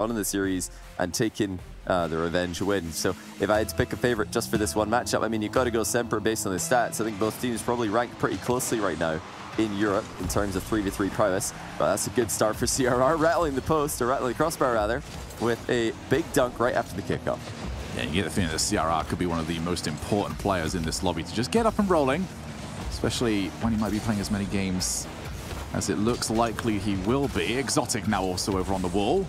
on in the series and taking the revenge win. So if I had to pick a favorite just for this one matchup, I mean, you've got to go SMPR based on the stats. I think both teams probably rank pretty closely right now in Europe in terms of 3v3 prowess, but that's a good start for CRR, rattling the post, or rattling the crossbar rather, with a big dunk right after the kickoff. Yeah, you get the feeling that CRR could be one of the most important players in this lobby to just get up and rolling, especially when he might be playing as many games as it looks likely he will be. Exotic now also over on the wall.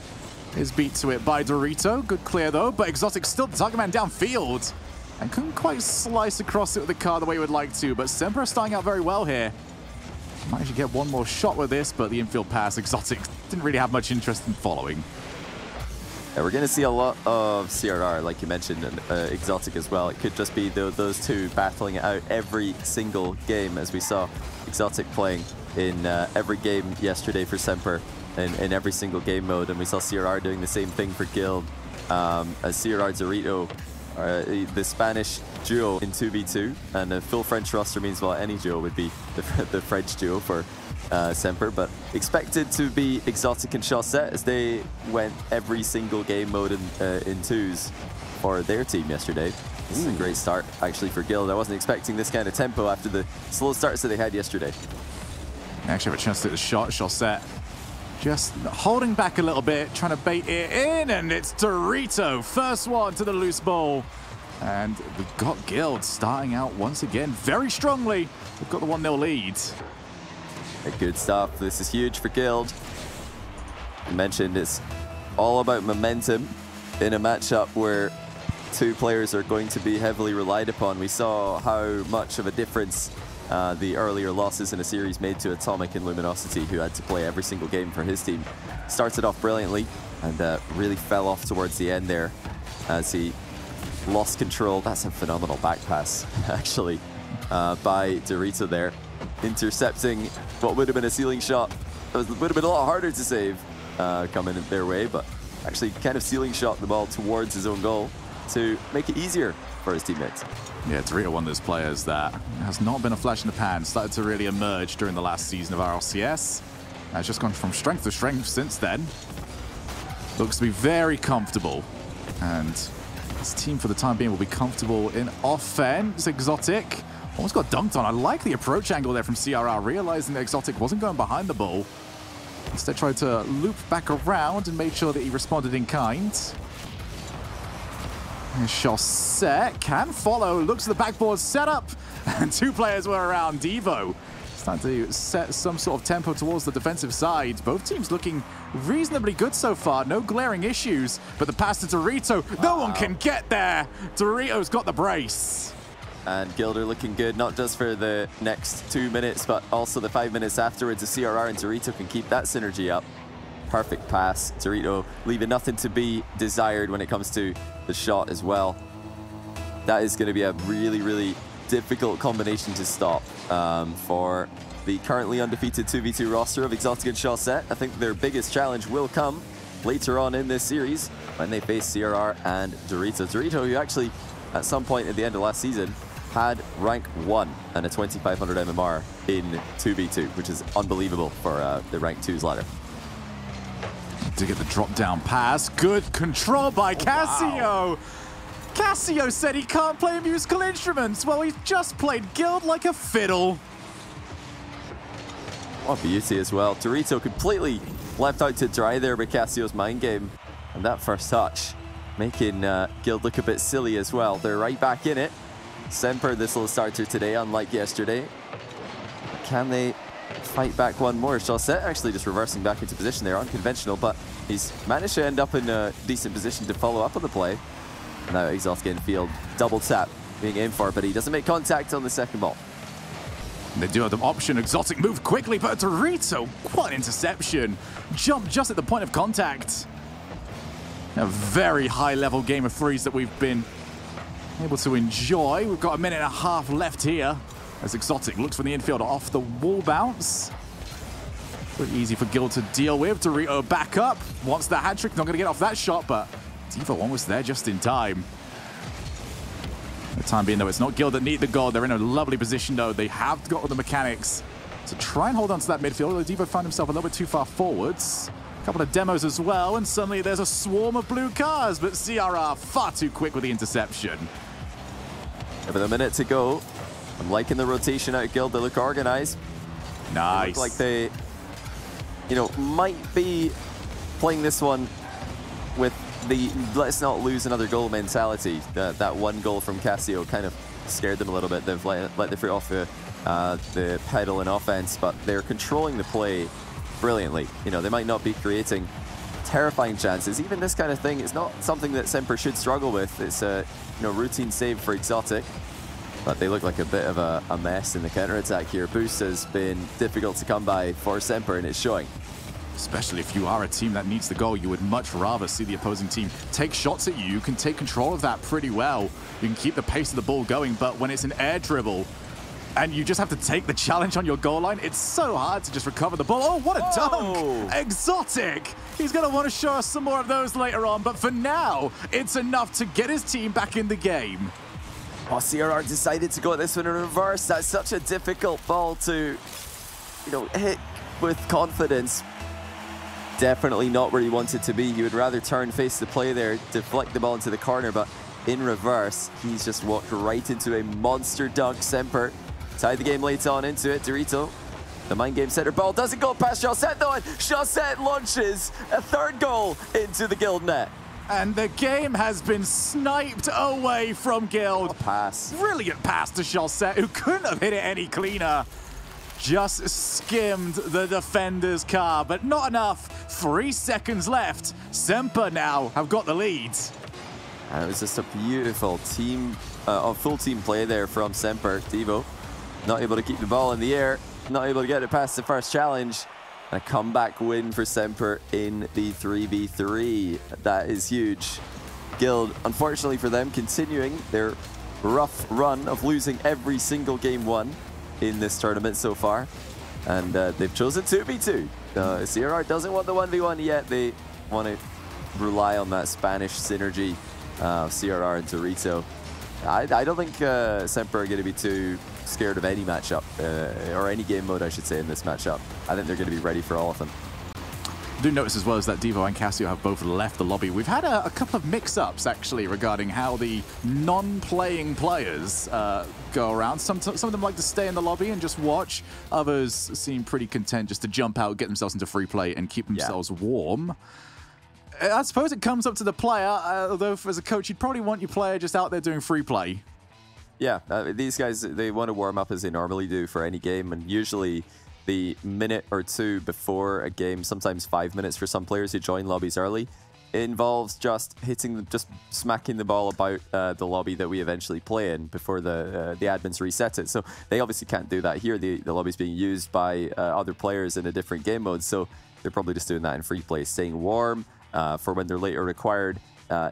Is beat to it by Dorito. Good clear though, but Exotic still the target man downfield and couldn't quite slice across it with the car the way he would like to, but SMPR starting out very well here. Might actually get one more shot with this, but the infield pass, Exotic didn't really have much interest in following. Yeah, we're going to see a lot of CRR, like you mentioned, and Exotic as well. It could just be those two battling it out every single game, as we saw Exotic playing in every game yesterday for SMPR in every single game mode, and we saw CRR doing the same thing for GLD. As CRR Dorito, the Spanish duo in 2v2, and a full French roster means, well, any duo would be the French duo for SMPR, but expected to be Exotic and Chaussette as they went every single game mode in twos for their team yesterday. This is a great start actually for GLD. I wasn't expecting this kind of tempo after the slow starts that they had yesterday. They actually have a chance to hit the shot. Chaussette just holding back a little bit, trying to bait it in, and it's Dorito. First one to the loose ball. And we've got GLD starting out once again very strongly. We've got the 1-0 lead. Good stuff. This is huge for GLD. I mentioned it's all about momentum in a matchup where two players are going to be heavily relied upon. We saw how much of a difference the earlier losses in a series made to Atomic and Luminosity, who had to play every single game for his team. Started off brilliantly and really fell off towards the end there as he lost control. That's a phenomenal back pass, actually, by Dorito there, intercepting what would have been a ceiling shot. It would have been a lot harder to save coming their way, but actually kind of ceiling shot the ball towards his own goal to make it easier for his teammates. Yeah, Dorito, one of those players that has not been a flash in the pan, started to really emerge during the last season of RLCS. Has just gone from strength to strength since then. Looks to be very comfortable, and his team for the time being will be comfortable in offense. Exotic almost got dunked on. I like the approach angle there from CRR, realizing that Exotic wasn't going behind the ball. Instead tried to loop back around and made sure that he responded in kind. Chaussette can follow, looks at the backboard setup, and two players were around. Devo starting to set some sort of tempo towards the defensive side. Both teams looking reasonably good so far, no glaring issues, but the pass to Dorito, no one can get there. Dorito's got the brace. And GLD are looking good, not just for the next 2 minutes, but also the 5 minutes afterwards. The CRR and Dorito can keep that synergy up. Perfect pass. Dorito leaving nothing to be desired when it comes to the shot as well. That is going to be a really, really difficult combination to stop for the currently undefeated 2v2 roster of Exotic and Chaussette. I think their biggest challenge will come later on in this series when they face CRR and Dorito. Dorito, who actually at some point at the end of last season had rank 1 and a 2500 MMR in 2v2, which is unbelievable for the rank 2's ladder. To get the drop down pass. Good control by Cassio. Wow. Cassio said he can't play musical instruments. Well, he's just played GLD like a fiddle. What beauty as well. Dorito completely left out to dry there by Cassio's mind game. And that first touch making GLD look a bit silly as well. They're right back in it. SMPR this little starter today, unlike yesterday. Can they fight back one more? Chaussette actually just reversing back into position there, unconventional, but he's managed to end up in a decent position to follow up on the play. Now Exotic infield, double tap being aimed for, but he doesn't make contact on the second ball. They do have the option. Exotic moved quickly, but Dorito, what an interception. Jumped just at the point of contact. A very high-level game of threes that we've been able to enjoy. We've got a minute and a half left here as Exotic looks for the infield off the wall bounce. Pretty easy for GLD to deal with. Dorito back up. Wants the hat trick. Not going to get off that shot, but Devo almost there just in time. For the time being, though, it's not GLD that need the goal. They're in a lovely position, though. They have got all the mechanics to try and hold on to that midfield. Although Devo found himself a little bit too far forwards. Couple of demos as well, and suddenly there's a swarm of blue cars, but CRR far too quick with the interception. With a minute to go, I'm liking the rotation out of Guild. They look organized. Nice. They look like they, might be playing this one with the let's not lose another goal mentality. That one goal from Casio kind of scared them a little bit. They've let their foot off the pedal in offense, but they're controlling the play brilliantly. They might not be creating terrifying chances. Even this kind of thing is not something that SMPR should struggle with. It's a routine save for Exotic, but they look like a bit of a mess in the counter-attack here. Boost has been difficult to come by for SMPR, and it's showing. Especially if you are a team that needs the goal, you would much rather see the opposing team take shots at you. You can take control of that pretty well. You can keep the pace of the ball going, but when it's an air dribble and you just have to take the challenge on your goal line, it's so hard to just recover the ball. Oh, what a dunk! Exotic! He's going to want to show us some more of those later on, but for now, it's enough to get his team back in the game. Oh, CRR decided to go at this one in reverse. That's such a difficult ball to, hit with confidence. Definitely not where he wanted to be. He would rather turn, face the play there, deflect the ball into the corner, but in reverse, he's just walked right into a monster dunk. SMPR tied the game late on into it. Dorito, the mind game center ball, doesn't go past Chaussette though, and Chaussette launches a third goal into the Guild net. And the game has been sniped away from Guild. What a pass. Brilliant pass to Chaussette, who couldn't have hit it any cleaner. Just skimmed the defender's car, but not enough. 3 seconds left. SMPR now have got the lead. And it was just a beautiful team, full team play there from SMPR. Devo not able to keep the ball in the air, not able to get it past the first challenge. A comeback win for SMPR in the 3v3. That is huge. Guild, unfortunately for them, continuing their rough run of losing every single game won in this tournament so far, and they've chosen 2v2. CRR doesn't want the 1v1 yet. They want to rely on that Spanish synergy of CRR and Dorito. I don't think SMPR are going to be too scared of any matchup, or any game mode, I should say, in this matchup. I think they're going to be ready for all of them. I do notice as well is that Devo and Casio have both left the lobby. We've had a couple of mix-ups, actually, regarding how the non-playing players go around. Some of them like to stay in the lobby and just watch. Others seem pretty content just to jump out, get themselves into free play, and keep themselves warm. I suppose it comes up to the player, although as a coach, you'd probably want your player just out there doing free play. Yeah, these guys, they want to warm up as they normally do for any game, and usually the minute or two before a game, sometimes 5 minutes for some players who join lobbies early, involves just smacking the ball about the lobby that we eventually play in before the admins reset it. So they obviously can't do that here. The lobby's being used by other players in a different game mode, so they're probably just doing that in free play, staying warm for when they're later required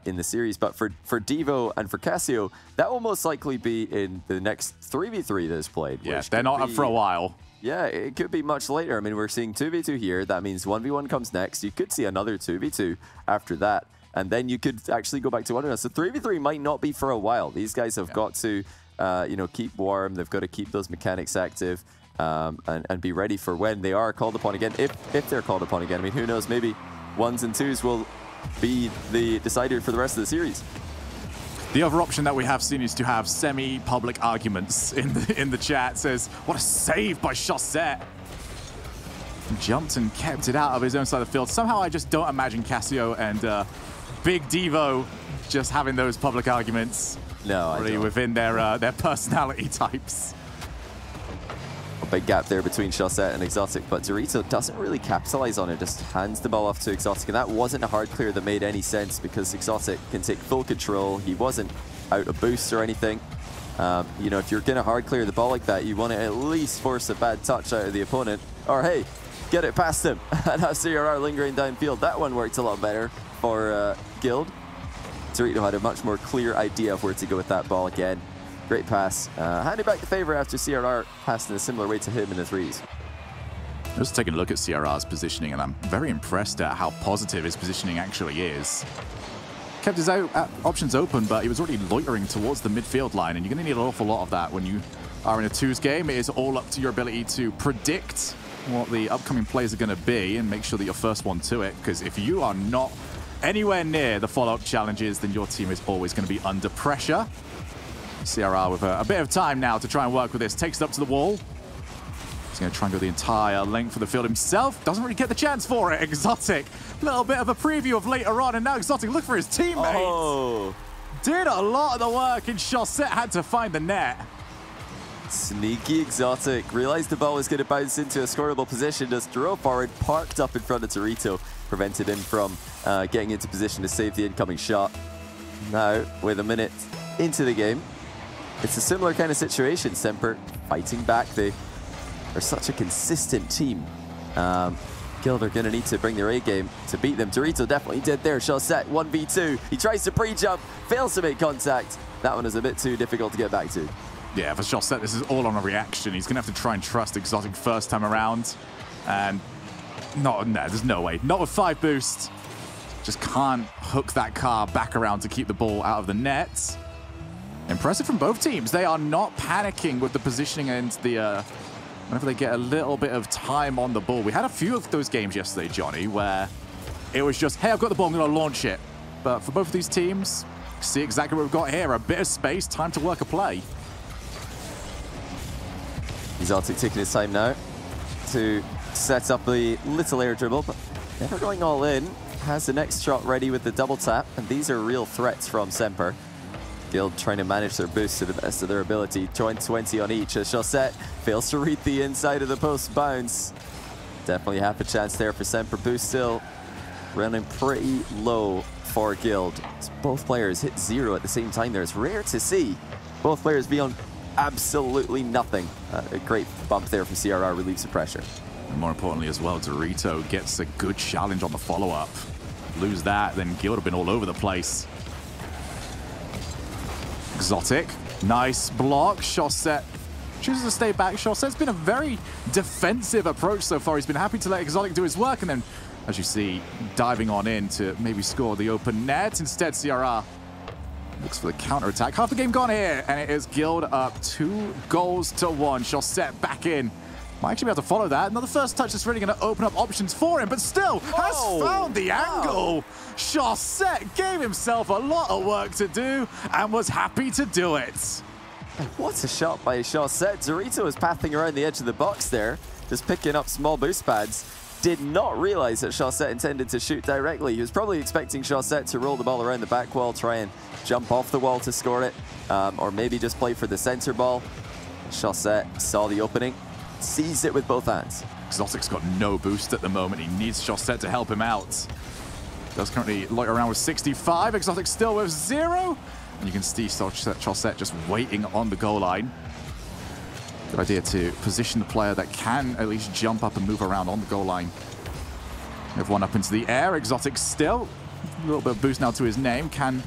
in the series. But for Devo and for Casio, that will most likely be in the next 3v3 that is played. Yeah, they're not up for a while. Yeah, it could be much later. I mean, we're seeing 2v2 here. That means 1v1 comes next. You could see another 2v2 after that. And then you could actually go back to 1v1. So 3v3 might not be for a while. These guys have got to, keep warm. They've got to keep those mechanics active and be ready for when they are called upon again. If they're called upon again. I mean, who knows? Maybe 1s and 2s will be the decider for the rest of the series. The other option that we have seen is to have semi-public arguments in the chat. Says, what a save by Chaussette. Jumped and kept it out of his own side of the field. Somehow I just don't imagine Casio and Big Devo just having those public arguments. No, I don't. Within their personality types. A big gap there between Chaussette and Exotic, but Dorito doesn't really capitalize on it, just hands the ball off to Exotic, and that wasn't a hard clear that made any sense because Exotic can take full control. He wasn't out of boost or anything. If you're going to hard clear the ball like that, you want to at least force a bad touch out of the opponent, or hey, get it past him. And now CRR lingering downfield. That one worked a lot better for Guild. Dorito had a much more clear idea of where to go with that ball again. Great pass. Handing back the favor after CRR passed in a similar way to him in the threes. Just taking a look at CRR's positioning, and I'm very impressed at how positive his positioning actually is. Kept his options open, but he was already loitering towards the midfield line, and you're going to need an awful lot of that when you are in a twos game. It is all up to your ability to predict what the upcoming plays are going to be and make sure that you're first one to it, because if you are not anywhere near the follow-up challenges, then your team is always going to be under pressure. CRR with a bit of time now to try and work with this. Takes it up to the wall. He's going to try and go the entire length of the field himself. Doesn't really get the chance for it. Exotic. Little bit of a preview of later on, and now Exotic look for his teammates. Oh. Did a lot of the work, and Chaussette had to find the net. Sneaky Exotic. Realized the ball was going to bounce into a scoreable position. Just drove forward, parked up in front of Dorito. Prevented him from getting into position to save the incoming shot. Now, with a minute into the game, it's a similar kind of situation. SMPR fighting back. They are such a consistent team. Guild are going to need to bring their A game to beat them. Dorito definitely did there. Chaussette 1v2. He tries to pre-jump, fails to make contact. That one is a bit too difficult to get back to. Yeah, for Chaussette, this is all on a reaction. He's going to have to try and trust Exotic first time around. And no, there's no way. Not with 5 boosts. Just can't hook that car back around to keep the ball out of the net. Impressive from both teams. They are not panicking with the positioning and the whenever they get a little bit of time on the ball. We had a few of those games yesterday, Johnny, where it was just, hey, I've got the ball, I'm going to launch it. But for both of these teams, see exactly what we've got here. A bit of space, time to work a play. Exotic taking his time now to set up the little air dribble, but never going all in. Has the next shot ready with the double tap, and these are real threats from SMPR. Guild trying to manage their boosts to the best of their ability. Join 20 on each as Chaussette fails to read the inside of the post bounce. Definitely half a chance there for SMPR. Boost still running pretty low for Guild. Both players hit 0 at the same time there. It's rare to see both players be on absolutely nothing. A great bump there from CRR relieves the pressure. And more importantly as well, Dorito gets a good challenge on the follow-up. Lose that, then Guild have been all over the place. Exotic, nice block. Chaussette chooses to stay back. Chaussette's been a very defensive approach so far. He's been happy to let Exotic do his work, and then, as you see, diving on in to maybe score the open net. Instead, CRR looks for the counter-attack. Half the game gone here, and it is Guild up 2-1. Chaussette back in. Might actually be able to follow that. Another first touch that's really going to open up options for him, but still has found the angle. Chaussette gave himself a lot of work to do and was happy to do it. What a shot by Chaussette. Dorito was pathing around the edge of the box there, just picking up small boost pads. Did not realize that Chaussette intended to shoot directly. He was probably expecting Chaussette to roll the ball around the back wall, try and jump off the wall to score it, or maybe just play for the center ball. Chaussette saw the opening, seized it with both hands. Exotic's got no boost at the moment. He needs Chaussette to help him out. Does currently loiter around with 65. Exotic still with 0. And you can see Chaussette just waiting on the goal line. Good idea to position the player that can at least jump up and move around on the goal line. We have one up into the air. Exotic still. A little bit of boost now to his name. Can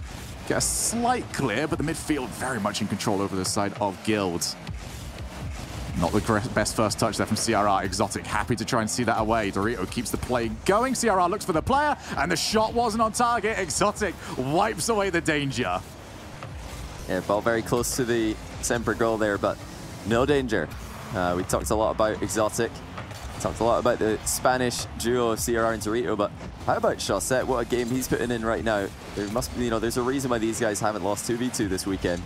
get a slight clear, but the midfield very much in control over the side of Guild. Not the best first touch there from CRR. Exotic happy to try and see that away. Dorito keeps the play going. CRR looks for the player, and the shot wasn't on target. Exotic wipes away the danger. Yeah, ball very close to the SMPR goal there, but no danger. We talked a lot about Exotic. Talked a lot about the Spanish duo of CRR and Dorito, but how about Chaussette? What a game he's putting in right now. There must be, there's a reason why these guys haven't lost 2v2 this weekend.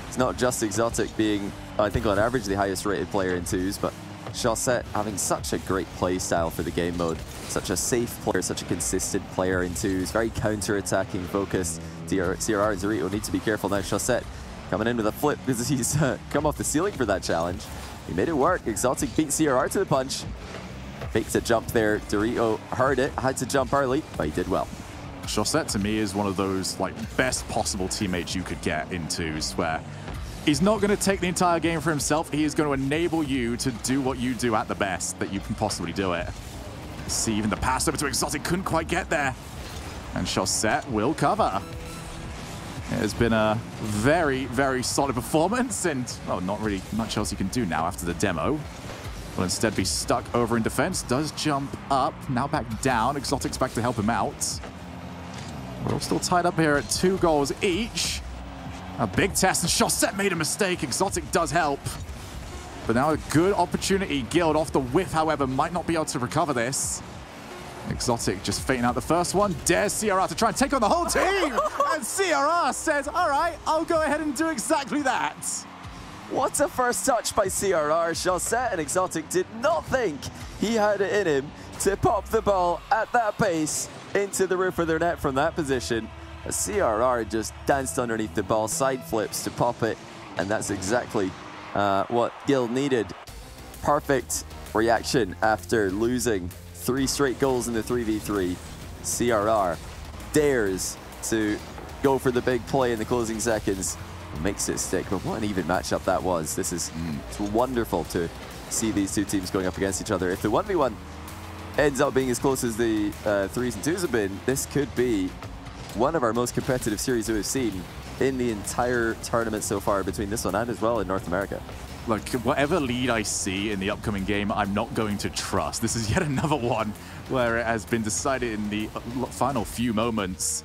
It's not just Exotic being, I think on average, the highest rated player in 2s, but Chaussette having such a great play style for the game mode. Such a safe player, such a consistent player in 2s, very counter-attacking focused. CRR and Dorito need to be careful now. Chaussette coming in with a flip because he's come off the ceiling for that challenge. He made it work. Exotic beat CRR to the punch. Faked a jump there. Dorito heard it, had to jump early, but he did well. Chaussette to me is one of those best possible teammates you could get in 2s, where he's not going to take the entire game for himself. He is going to enable you to do what you do at the best that you can possibly do it. See, even the pass over to Exotic couldn't quite get there. And Chaussette will cover. It has been a very, very solid performance, and well, not really much else he can do now after the demo. Will instead be stuck over in defense. Does jump up, now back down. Exotic's back to help him out. We're all still tied up here at 2 goals each. A big test, and Chaussette made a mistake. Exotic does help. But now a good opportunity. Guild off the whiff, however, might not be able to recover this. Exotic just fainting out the first one. Dares CRR to try and take on the whole team. And CRR says, all right, I'll go ahead and do exactly that. What a first touch by CRR. Josette and Exotic did not think he had it in him to pop the ball at that pace into the roof of their net from that position. CRR just danced underneath the ball, side flips to pop it, and that's exactly what Guild needed. Perfect reaction after losing 3 straight goals in the 3v3. CRR dares to go for the big play in the closing seconds. Makes it stick, but what an even matchup that was. This is it's wonderful to see these two teams going up against each other. If the 1v1 ends up being as close as the 3s and 2s have been, this could be one of our most competitive series we've seen in the entire tournament so far, between this one and as well in North America. Like, whatever lead I see in the upcoming game, I'm not going to trust. This is yet another one where it has been decided in the final few moments.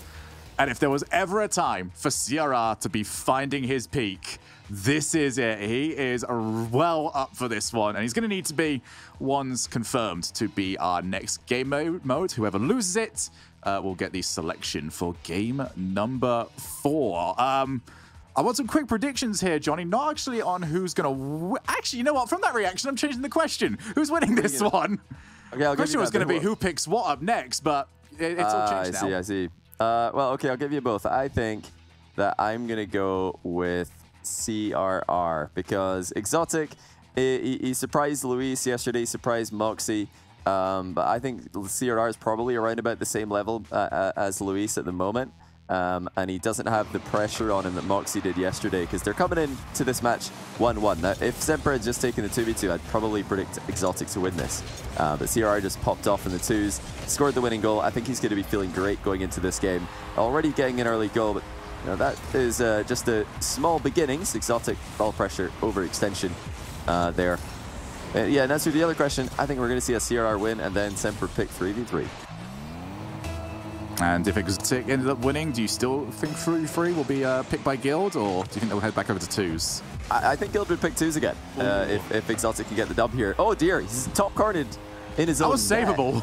And if there was ever a time for CRR to be finding his peak, this is it. He is well up for this one, and he's going to need to be once confirmed to be our next game mode. Whoever loses it will get the selection for game number 4. I want some quick predictions here, Johnny. Not actually on who's going to... Actually, you know what? From that reaction, I'm changing the question. Who's winning this one? Okay, the question was going to be who picks what up next, but it's all changed now. I see. Well, okay, I'll give you both. I think that I'm going to go with CRR because Exotic, he surprised Luis yesterday, surprised Moxie. But I think CRR is probably around about the same level as Luis at the moment. And he doesn't have the pressure on him that Moxie did yesterday because they're coming into this match 1-1. Now, if SMPR had just taken the 2v2, I'd probably predict Exotic to win this. But CRR just popped off in the 2s, scored the winning goal. I think he's going to be feeling great going into this game. Already getting an early goal, but you know, that is just a small beginnings. Exotic ball pressure overextension there. Yeah, and as for the other question, I think we're going to see a CRR win and then SMPR pick 3v3. And if Exotic ended up winning, do you still think 3v3 will be picked by Guild, or do you think they'll head back over to 2s? I think Guild would pick 2s again if Exotic can get the dub here. Oh dear, he's top cornered in his own net. That was savable.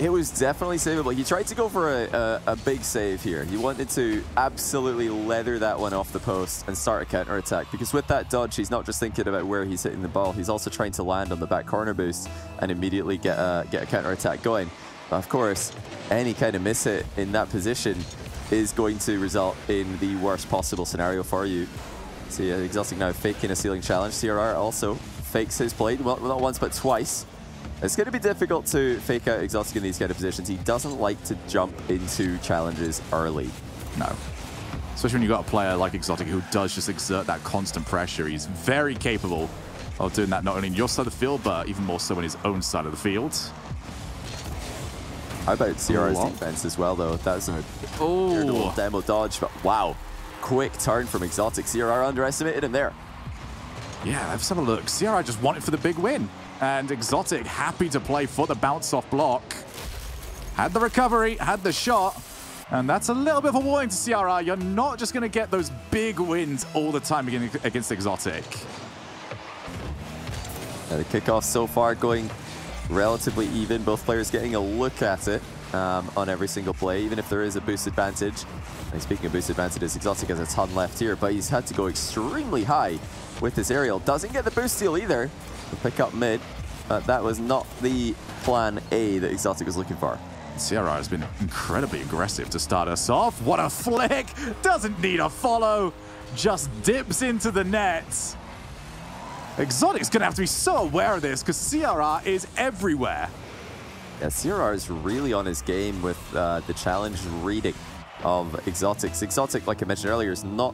It was definitely savable. He tried to go for a big save here. He wanted to absolutely leather that one off the post and start a counter-attack, because with that dodge, he's not just thinking about where he's hitting the ball, he's also trying to land on the back corner boost and immediately get a counter-attack going. Of course, any kind of miss hit in that position is going to result in the worst possible scenario for you. See, Exotic now faking a ceiling challenge. CRR also fakes his play, well, not once but twice. It's going to be difficult to fake out Exotic in these kind of positions. He doesn't like to jump into challenges early. No. Especially when you've got a player like Exotic who does just exert that constant pressure. He's very capable of doing that not only in your side of the field, but even more so on his own side of the field. How about CRR's defense as well, though? That was a weird little demo dodge, but wow. Quick turn from Exotic. CRR underestimated him there. Yeah, let's have a look. CRR just wanted for the big win. And Exotic happy to play for the bounce-off block. Had the recovery, had the shot. And that's a little bit of a warning to CRR. You're not just going to get those big wins all the time against Exotic. The kickoff so far going relatively even. Both players getting a look at it on every single play, even if there is a boost advantage. And speaking of boost advantages, Exotic has a ton left here, but he's had to go extremely high with this aerial. Doesn't get the boost steal either. The pick up mid, but that was not the plan A that Exotic was looking for. CRR has been incredibly aggressive to start us off. What a flick! Doesn't need a follow, just dips into the net. Exotic's going to have to be so aware of this because CRR is everywhere. Yeah, CRR is really on his game with the challenge reading of Exotic. Exotic, like I mentioned earlier, is not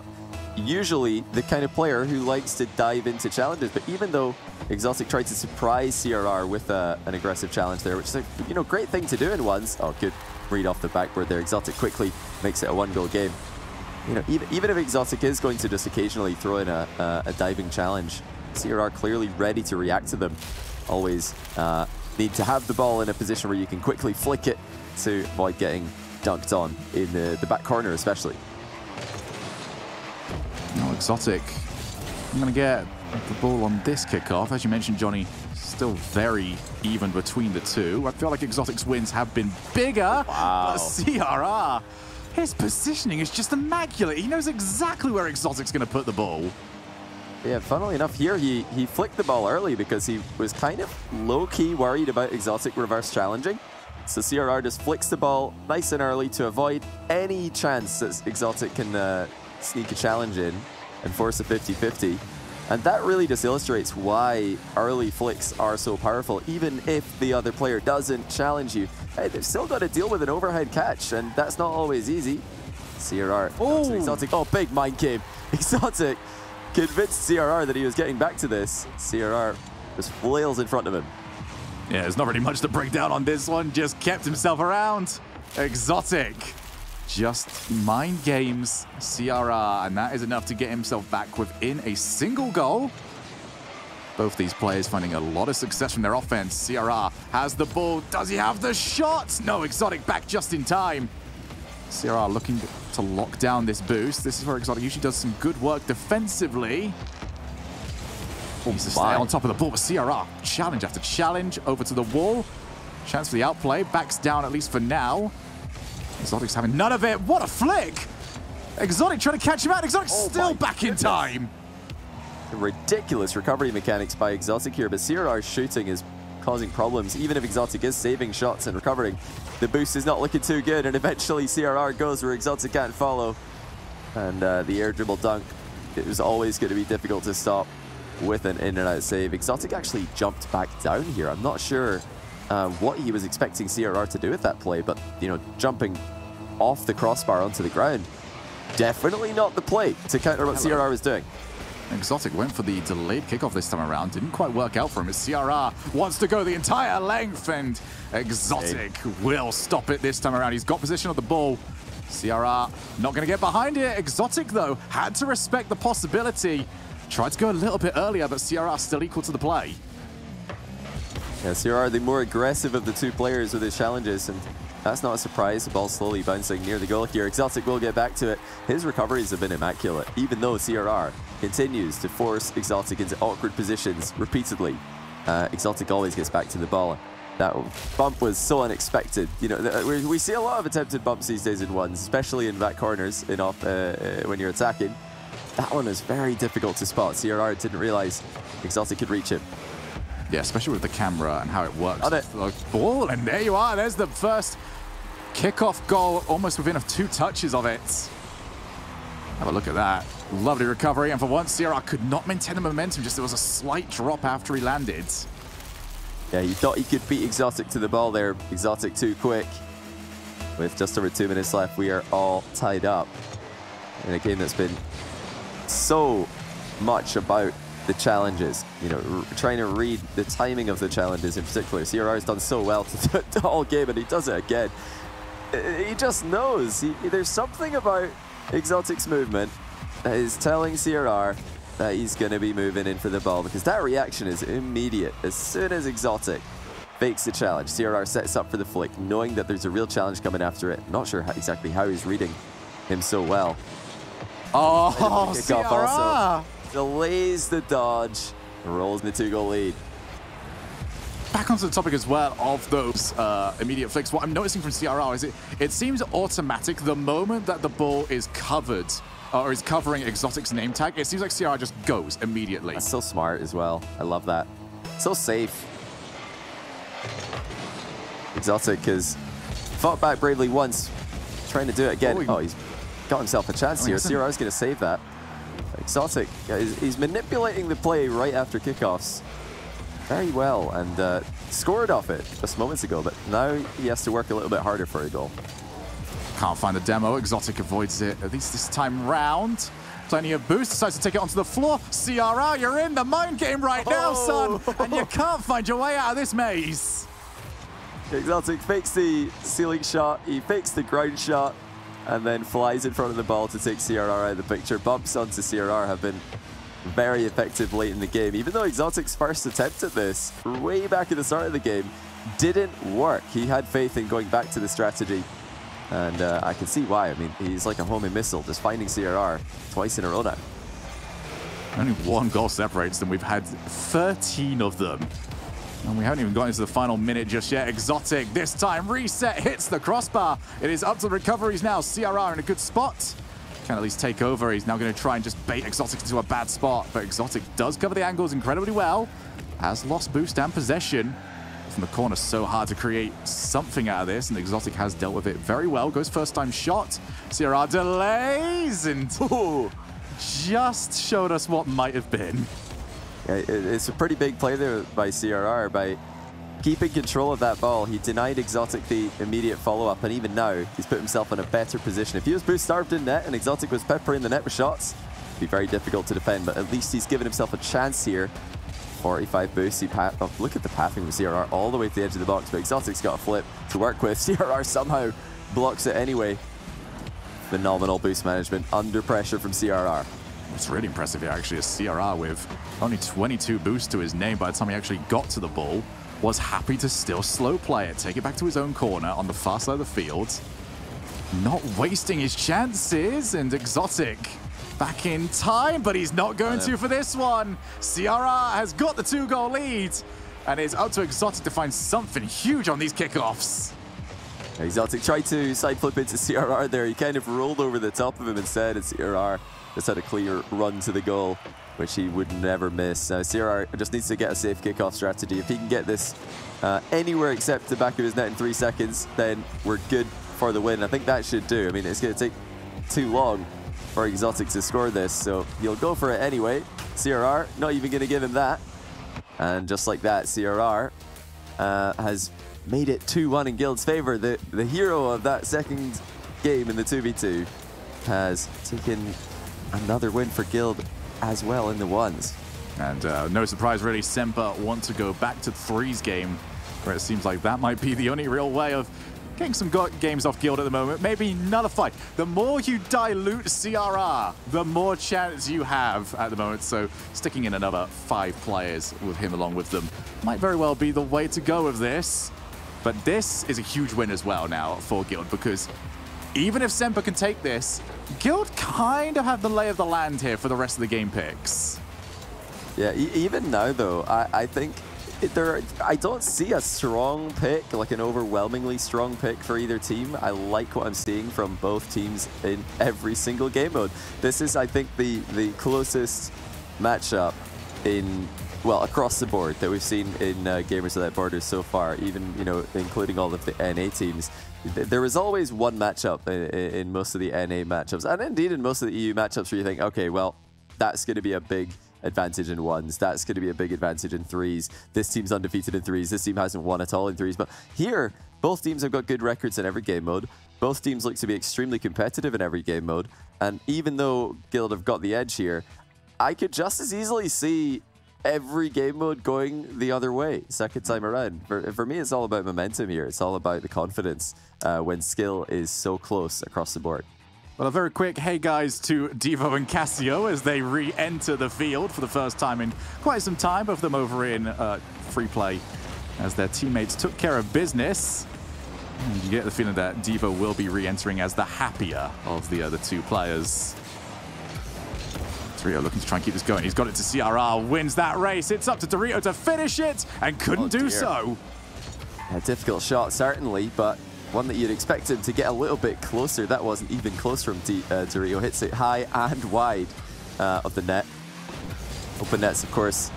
usually the kind of player who likes to dive into challenges, but even though Exotic tried to surprise CRR with an aggressive challenge there, which is a great thing to do in ones. Oh, good read off the backboard there. Exotic quickly makes it a one-goal game. Even if Exotic is going to just occasionally throw in a diving challenge, CRR clearly ready to react to them. Always need to have the ball in a position where you can quickly flick it to avoid getting dunked on in the back corner especially. No, Exotic. I'm going to get The ball on this kickoff, as you mentioned, Johnny, still very even between the two. I feel like Exotic's wins have been bigger. Wow. But CRR, his positioning is just immaculate. He knows exactly where Exotic's going to put the ball. Yeah, funnily enough, here he flicked the ball early because he was kind of low-key worried about Exotic reverse challenging. So CRR just flicks the ball nice and early to avoid any chance that Exotic can sneak a challenge in and force a 50-50. And that really just illustrates why early flicks are so powerful. Even if the other player doesn't challenge you, hey, they've still got to deal with an overhead catch, and that's not always easy. CRR, Exotic, oh, big mind game. Exotic convinced CRR that he was getting back to this. CRR just flails in front of him. Yeah, there's not really much to break down on this one. Just kept himself around. Exotic. Just mind games CRR, and that is enough to get himself back within a single goal. Both these players finding a lot of success from their offense. CRR has the ball. Does he have the shot? No, Exotic back just in time. CRR looking to lock down this boost. This is where Exotic usually does some good work defensively. Needs to stay on top of the ball, but CRR, challenge after challenge, over to the wall. Chance for the outplay, backs down at least for now. Exotic's having none of it. What a flick! Exotic trying to catch him out. Exotic still back in time. Ridiculous recovery mechanics by Exotic here, but CRR's shooting is causing problems. Even if Exotic is saving shots and recovering, the boost is not looking too good, and eventually CRR goes where Exotic can't follow. And the air dribble dunk, it was always going to be difficult to stop with an in and out save. Exotic actually jumped back down here. I'm not sure what he was expecting CRR to do with that play, but, you know, jumping off the crossbar onto the ground, definitely not the play to counter what CRR was doing. Exotic went for the delayed kickoff this time around. Didn't quite work out for him as CRR wants to go the entire length, and Exotic will stop it this time around. He's got position of the ball. CRR not going to get behind it. Exotic, though, had to respect the possibility. Tried to go a little bit earlier, but CRR still equal to the play. Yeah, CRR the more aggressive of the two players with his challenges, and that's not a surprise. The ball slowly bouncing near the goal here. Exotic will get back to it. His recoveries have been immaculate, even though CRR continues to force Exotic into awkward positions repeatedly. Exotic always gets back to the ball. That bump was so unexpected. You know, we see a lot of attempted bumps these days in ones, especially in back corners in off when you're attacking. That one is very difficult to spot. CRR didn't realize Exotic could reach him. Yeah, especially with the camera and how it works. On it. Like, ball, and there you are. There's the first kickoff goal, almost within 2 touches of it. Have a look at that. Lovely recovery, and for once, CRR could not maintain the momentum. Just there was a slight drop after he landed. Yeah, he thought he could beat Exotic to the ball there. Exotic too quick. With just over 2 minutes left, we are all tied up in a game that's been so much about the challenges, you know, trying to read the timing of the challenges in particular. CRR has done so well to the whole game, and he does it again. He just knows. There's something about Exotic's movement that is telling CRR that he's going to be moving in for the ball, because that reaction is immediate. As soon as Exotic fakes the challenge, CRR sets up for the flick, knowing that there's a real challenge coming after it. Not sure exactly how he's reading him so well. Oh, CRR! Also delays the dodge, rolls in the 2-goal lead. Back onto the topic as well of those immediate flicks. What I'm noticing from CRR is it seems automatic the moment that the ball is covered or is covering Exotic's name tag. It seems like CRR just goes immediately. That's so smart as well. I love that. So safe. Exotic has fought back bravely once, trying to do it again. Oh, he's got himself a chance here. CRR is going to save that. Exotic, he's manipulating the play right after kickoffs very well, and scored off it just moments ago, but now he has to work a little bit harder for a goal. Can't find the demo. Exotic avoids it, at least this time round. Plenty of boost, decides to take it onto the floor. CRR, you're in the mind game right now, son, and you can't find your way out of this maze. Exotic fakes the ceiling shot, he fakes the ground shot, and then flies in front of the ball to take CRR out of the picture. Bumps onto CRR have been very effective late in the game. Even though Exotic's first attempt at this, way back at the start of the game, didn't work. He had faith in going back to the strategy, and I can see why. I mean, he's like a homing missile, just finding CRR twice in a row now. Only one goal separates them. We've had 13 of them. And we haven't even gotten into the final minute just yet. Exotic, this time, reset, hits the crossbar. It is up to the recoveries now. CRR in a good spot. Can at least take over. He's now going to try and just bait Exotic into a bad spot. But Exotic does cover the angles incredibly well. Has lost boost and possession. From the corner, so hard to create something out of this. And Exotic has dealt with it very well. Goes first time shot. CRR delays and just showed us what might have been. Yeah, it's a pretty big play there by CRR. By keeping control of that ball, he denied Exotic the immediate follow-up, and even now, he's put himself in a better position. If he was boost-starved in net and Exotic was peppering the net with shots, it'd be very difficult to defend, but at least he's given himself a chance here. 45 boost. Look at the pathing with CRR all the way to the edge of the box, but Exotic's got a flip to work with. CRR somehow blocks it anyway. Phenomenal boost management under pressure from CRR. What's really impressive here, actually, is CRR with only 22 boosts to his name by the time he actually got to the ball, was happy to still slow play it, take it back to his own corner on the far side of the field. Not wasting his chances, and Exotic back in time, but he's not going to for this one. CRR has got the 2-goal lead, and it's up to Exotic to find something huge on these kickoffs. Exotic tried to side flip into CRR there. He kind of rolled over the top of him instead, and CRR just had a clear run to the goal, which he would never miss. CRR just needs to get a safe kickoff strategy. If he can get this anywhere except the back of his net in 3 seconds, then we're good for the win. I think that should do. I mean, it's going to take too long for Exotic to score this, so he'll go for it anyway. CRR, not even going to give him that. And just like that, CRR has made it 2-1 in Guild's favor. The hero of that second game in the 2v2 has taken another win for Guild as well in the ones. And no surprise, really, SMPR want to go back to threes game, where it seems like that might be the only real way of getting some games off Guild at the moment. Maybe nullify. The more you dilute CRR, the more chance you have at the moment. So sticking in another 5 players with him along with them might very well be the way to go with this. But this is a huge win as well now for Guild, because even if SMPR can take this, Guild kind of have the lay of the land here for the rest of the game picks. Yeah, even now though, I think I don't see a strong pick, like an overwhelmingly strong pick for either team. I like what I'm seeing from both teams in every single game mode. This is, I think, the closest matchup in, well, across the board that we've seen in Gamers Without Borders so far, even, you know, including all of the NA teams. There is always one matchup in most of the NA matchups, and indeed in most of the EU matchups, where you think, okay, well, that's going to be a big advantage in ones. That's going to be a big advantage in threes. This team's undefeated in threes. This team hasn't won at all in threes. But here, both teams have got good records in every game mode. Both teams look to be extremely competitive in every game mode. And even though Guild have got the edge here, I could just as easily see every game mode going the other way second time around. For me, it's all about momentum here. It's all about the confidence when skill is so close across the board. Well, a very quick hey guys to Devo and Casio as they re-enter the field for the first time in quite some time. Both of them over in free play as their teammates took care of business. And you get the feeling that Devo will be re-entering as the happier of the other 2 players. Dorito looking to try and keep this going. He's got it to CRR, wins that race. It's up to Dorito to finish it and couldn't do so. A difficult shot, certainly, but one that you'd expect him to get a little bit closer. That wasn't even close from Dorito. Hits it high and wide of the net. Open nets, of course,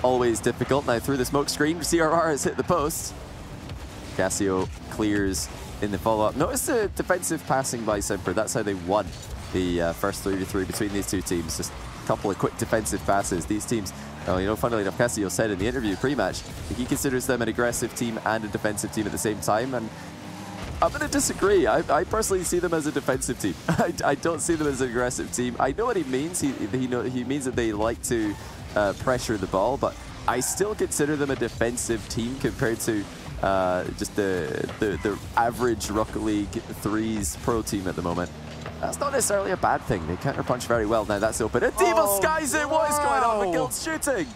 always difficult. Now through the smoke screen, CRR has hit the post. Casio clears in the follow-up. Notice the defensive passing by SMPR. That's how they won the first 3v3 between these 2 teams. Just a couple of quick defensive passes. These teams, you know, funnily enough, Casio said in the interview pre-match, he considers them an aggressive team and a defensive team at the same time. And I'm going to disagree. I personally see them as a defensive team. I don't see them as an aggressive team. I know what he means. He means that they like to pressure the ball, but I still consider them a defensive team compared to just the average Rocket League threes pro team at the moment. That's not necessarily a bad thing. They counterpunch very well. Now that's open. And Devo skies it. What is going on with Guild's shooting?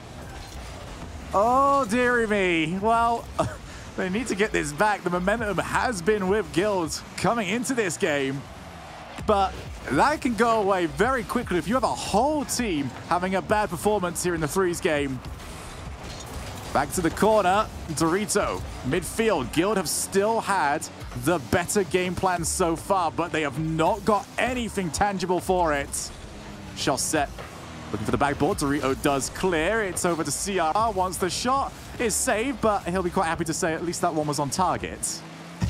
Oh, dearie me. Well, they need to get this back. The momentum has been with Guild coming into this game. But That can go away very quickly if you have a whole team having a bad performance here in the threes game. Back to the corner, Dorito. Midfield, Guild have still had the better game plan so far, but they have not got anything tangible for it. Shot set. Looking for the backboard. Dorito does clear. It's over to CRR. Once the shot is saved, but he'll be quite happy to say at least that one was on target.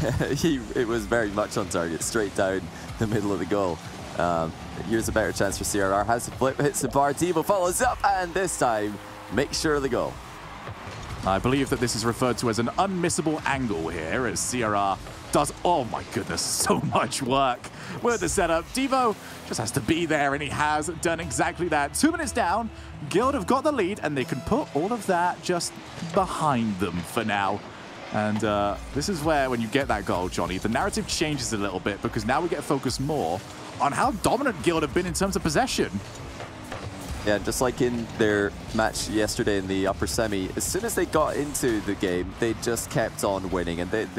It was very much on target, straight down the middle of the goal. Here's a better chance for CRR. Has the flip, hits the bar. Devo follows up, and this time makes sure of the goal. I believe that this is referred to as an unmissable angle here, as CRR does, oh my goodness, so much work with the setup. Devo just has to be there, and he has done exactly that. 2 minutes down, Guild have got the lead, and they can put all of that just behind them for now. And this is where, when you get that goal, Johnny, the narrative changes a little bit, because now we get to focus more on how dominant Guild have been in terms of possession. Yeah, just like in their match yesterday in the upper semi, as soon as they got into the game, they just kept on winning. And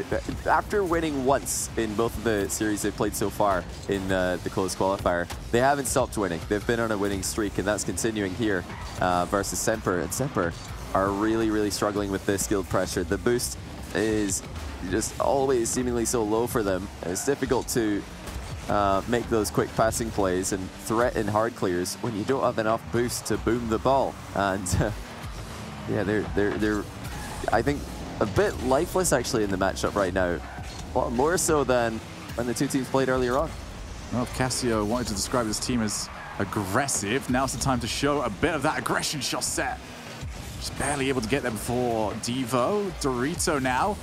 after winning once in both of the series they've played so far in the closed qualifier, they haven't stopped winning. They've been on a winning streak, and that's continuing here versus SMPR. And SMPR are really, really struggling with this Guild pressure. The boost is just always seemingly so low for them. It's difficult to make those quick passing plays and threaten hard clears when you don't have enough boost to boom the ball. And yeah, they're I think a bit lifeless actually in the matchup right now. A lot more so than when the two teams played earlier on. Well, if Cassio wanted to describe his team as aggressive, now's the time to show a bit of that aggression. Shot set. Just barely able to get there before Devo. Dorito now.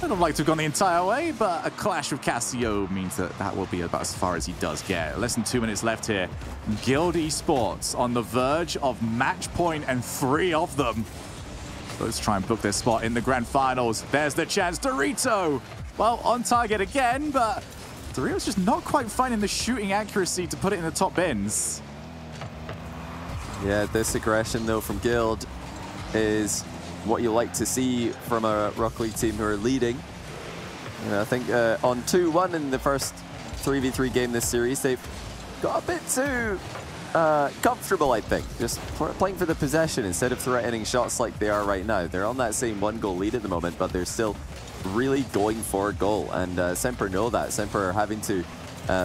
I don't like to have gone the entire way, but a clash with Cassio means that that will be about as far as he does get. Less than 2 minutes left here. Guild Esports on the verge of match point, and 3 of them. Let's try and book their spot in the grand finals. There's the chance. Dorito, well, on target again, but Dorito's just not quite finding the shooting accuracy to put it in the top bins. Yeah, this aggression, though, from Guild is what you like to see from a Rocket League team who are leading. You know, I think on 2-1 in the first 3v3 game this series, they've got a bit too comfortable, I think. Just playing for the possession instead of threatening shots like they are right now. They're on that same 1-goal lead at the moment, but they're still really going for a goal. And SMPR know that. SMPR are having to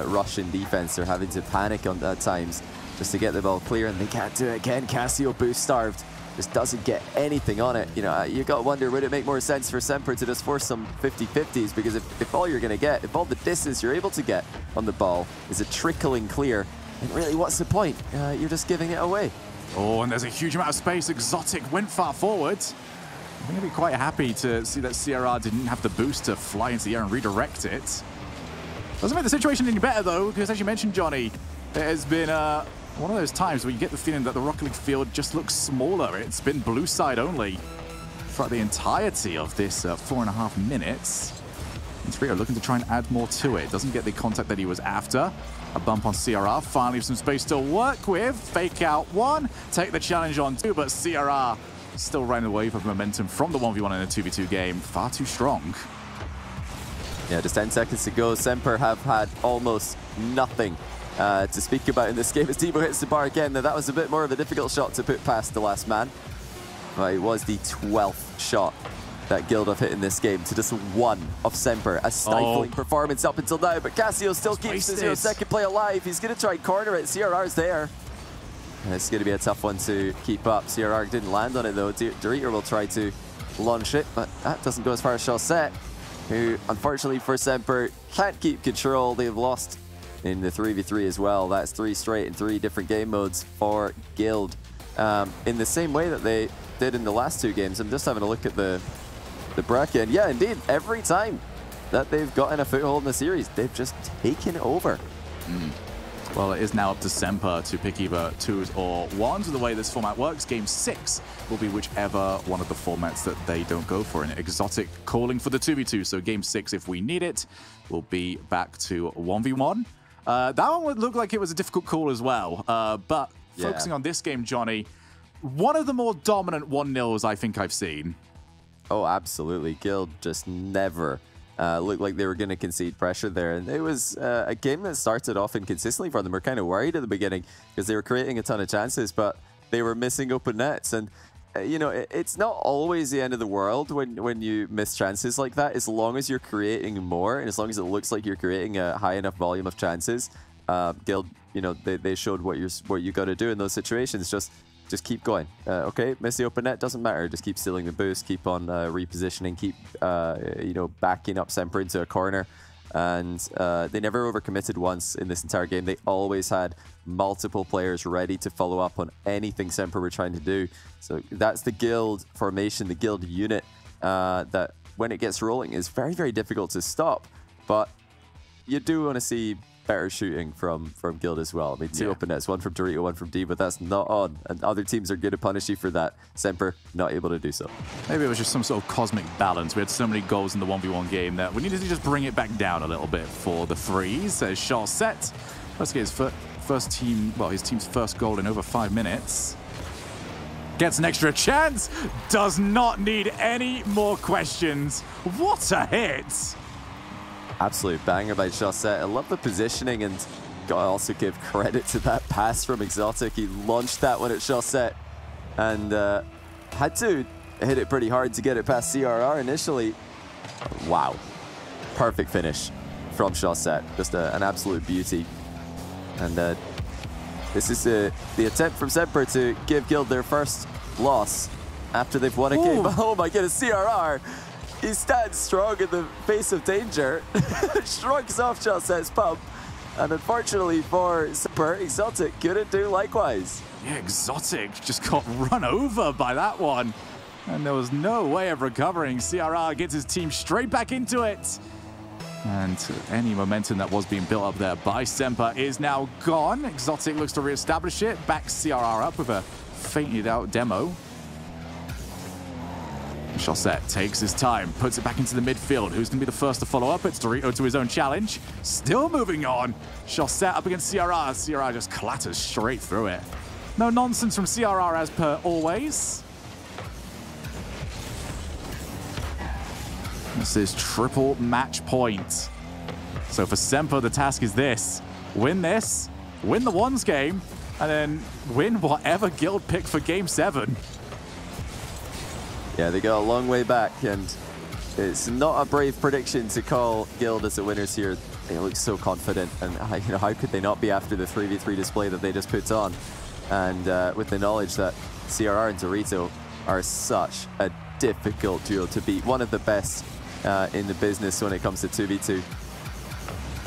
rush in defense. They're having to panic at times just to get the ball clear, and they can't do it again. Cassio boost starved. Just doesn't get anything on it. You know, you got to wonder, would it make more sense for SMPR to just force some 50-50s? Because if all you're going to get, if all the distance you're able to get on the ball is a trickling clear, then really what's the point? You're just giving it away. Oh, and there's a huge amount of space. Exotic went far forward. I think I'd be quite happy to see that CRR didn't have the boost to fly into the air and redirect it. Doesn't make the situation any better, though, because as you mentioned, Johnny, it has been one of those times where you get the feeling that the Rocket League field just looks smaller. It's been blue side only throughout the entirety of this 4.5 minutes. And Trio looking to try and add more to it. Doesn't get the contact that he was after. A bump on CRR. Finally some space to work with. Fake out 1. Take the challenge on 2, but CRR still riding the wave of momentum from the 1v1 in a 2v2 game. Far too strong. Yeah, just 10 seconds to go. SMPR have had almost nothing to speak about in this game as Devo hits the bar again. Now, that was a bit more of a difficult shot to put past the last man. But it was the 12th shot that Guild have hit in this game to just 1 of SMPR. A stifling performance up until now, but Cassio still keeps the 0-second play alive. He's going to try and corner it. CRR's there. And it's going to be a tough one to keep up. CRR didn't land on it, though. Dorito will try to launch it, but that doesn't go as far as Chaussette, who, unfortunately for SMPR, can't keep control. They've lost in the 3v3 as well. That's 3 straight in 3 different game modes for Guild. In the same way that they did in the last 2 games. I'm just having a look at the bracket. And yeah, indeed, every time that they've gotten a foothold in the series, they've just taken over. Well, it is now up to SMPR to pick either 2s or 1s. The way this format works, Game 6 will be whichever one of the formats that they don't go for. And Exotic calling for the 2v2. So Game 6, if we need it, will be back to 1v1. That one would look like it was a difficult call as well. But focusing on this game, Johnny, one of the more dominant 1-0s I think I've seen. Oh, absolutely. Guild just never Looked like they were going to concede pressure there. And it was a game that started off inconsistently for them. We're kind of worried at the beginning because they were creating a ton of chances, but they were missing open nets. And, you know, it's not always the end of the world when you miss chances like that, as long as you're creating more and as long as it looks like you're creating a high enough volume of chances. Guild, you know, they showed what you got to do in those situations. Just keep going. Okay, miss the open net, doesn't matter. Just keep stealing the boost, keep on repositioning, keep you know, backing up SMPR into a corner. And they never overcommitted once in this entire game. They always had multiple players ready to follow up on anything SMPR were trying to do. So that's the Guild formation, the Guild unit that when it gets rolling is very, very difficult to stop. But you do want to see better shooting from Guild as well. I mean, two open nets, one from Dorito, one from D, but that's not on. And other teams are going to punish you for that. SMPR not able to do so. Maybe it was just some sort of cosmic balance. We had so many goals in the 1v1 game that we needed to just bring it back down a little bit for the threes. As Chaussette, let's get his his team's first goal in over 5 minutes. Gets an extra chance. Does not need any more questions. What a hit! Absolute banger by Chaussette. I love the positioning, and gotta also give credit to that pass from Exotic. He launched that one at Chaussette and had to hit it pretty hard to get it past CRR initially. Wow. Perfect finish from Chaussette. Just an absolute beauty. And this is the attempt from SMPR to give Guild their first loss after they've won a game. Oh my goodness, CRR! He stands strong in the face of danger, shrugs off Chaussette's pump, and unfortunately for SMPR, Exotic couldn't do likewise. Yeah, Exotic just got run over by that one, and there was no way of recovering. CRR gets his team straight back into it, and any momentum that was being built up there by SMPR is now gone. Exotic looks to re-establish it, backs CRR up with a fainted out demo. Chaussette takes his time, puts it back into the midfield. Who's going to be the first to follow up? It's Dorito to his own challenge. Still moving on. Chaussette up against CRR. CRR just clatters straight through it. No nonsense from CRR as per always. This is triple match point. So for SMPR, the task is this. Win this, win the ones game, and then win whatever Guild pick for game 7. Yeah, they go a long way back, and it's not a brave prediction to call Guild as the winners here. They look so confident, and you know, how could they not be after the 3v3 display that they just put on? And with the knowledge that CRR and Dorito are such a difficult duo to beat, one of the best in the business when it comes to 2v2.